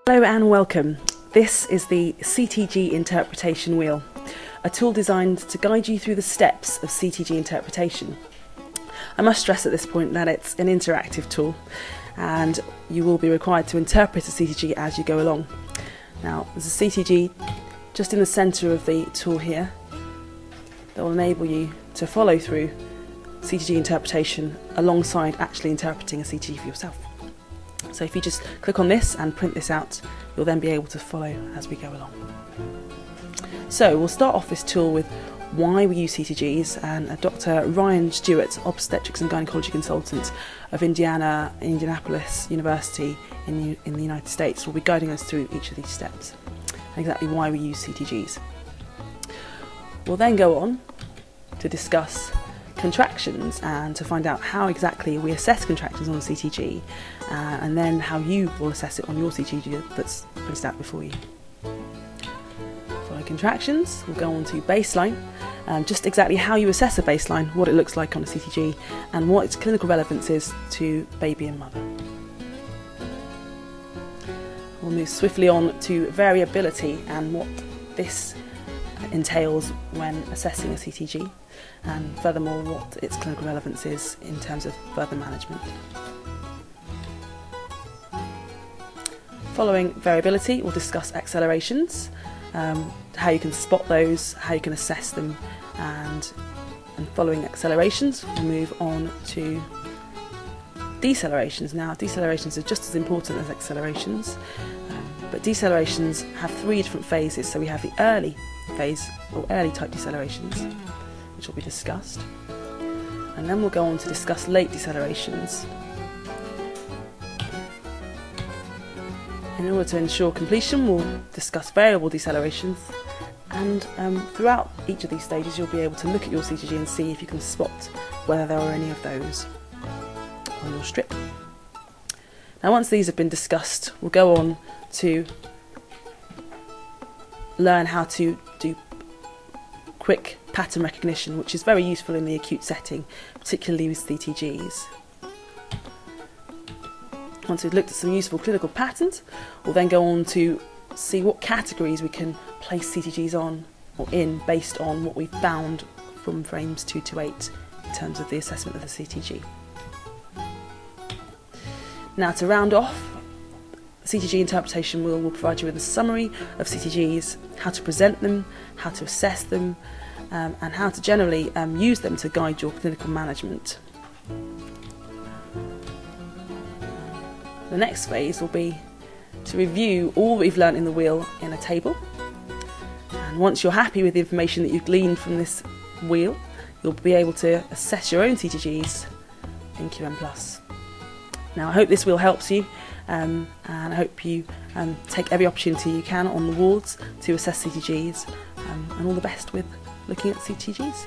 Hello and welcome. This is the CTG interpretation wheel, a tool designed to guide you through the steps of CTG interpretation. I must stress at this point that it's an interactive tool and you will be required to interpret a CTG as you go along. Now, there's a CTG just in the centre of the tool here that will enable you to follow through CTG interpretation alongside actually interpreting a CTG for yourself. So if you just click on this and print this out, you'll then be able to follow as we go along. So we'll start off this tool with why we use CTGs, and Dr. Ryan Stewart, obstetrics and gynecology consultant of Indianapolis University in the United States, will be guiding us through each of these steps and exactly why we use CTGs. We'll then go on to discuss contractions and to find out how exactly we assess contractions on a CTG, and then how you will assess it on your CTG that's placed out before you. Following contractions, we'll go on to baseline, just exactly how you assess a baseline, what it looks like on a CTG, and what its clinical relevance is to baby and mother. We'll move swiftly on to variability and what this entails when assessing a CTG, and furthermore what its clinical relevance is in terms of further management. Following variability, we'll discuss accelerations, how you can spot those, how you can assess them, and following accelerations we'll move on to decelerations. Now, decelerations are just as important as accelerations, but decelerations have three different phases. So we have the early phase, or early type decelerations, which will be discussed, and then we'll go on to discuss late decelerations. In order to ensure completion, we'll discuss variable decelerations, and throughout each of these stages you'll be able to look at your CTG and see if you can spot whether there are any of those on your strip. Now, once these have been discussed, we'll go on to learn how to do quick pattern recognition, which is very useful in the acute setting, particularly with CTGs. Once we've looked at some useful clinical patterns, we'll then go on to see what categories we can place CTGs on or in based on what we've found from frames 2 to 8 in terms of the assessment of the CTG. Now, to round off, CTG interpretation wheel will provide you with a summary of CTGs, how to present them, how to assess them, and how to generally use them to guide your clinical management. The next phase will be to review all that we've learnt in the wheel in a table, and once you're happy with the information that you've gleaned from this wheel, you'll be able to assess your own CTGs in QM+. Now, I hope this wheel helps you, and I hope you take every opportunity you can on the wards to assess CTGs, and all the best with looking at CTGs.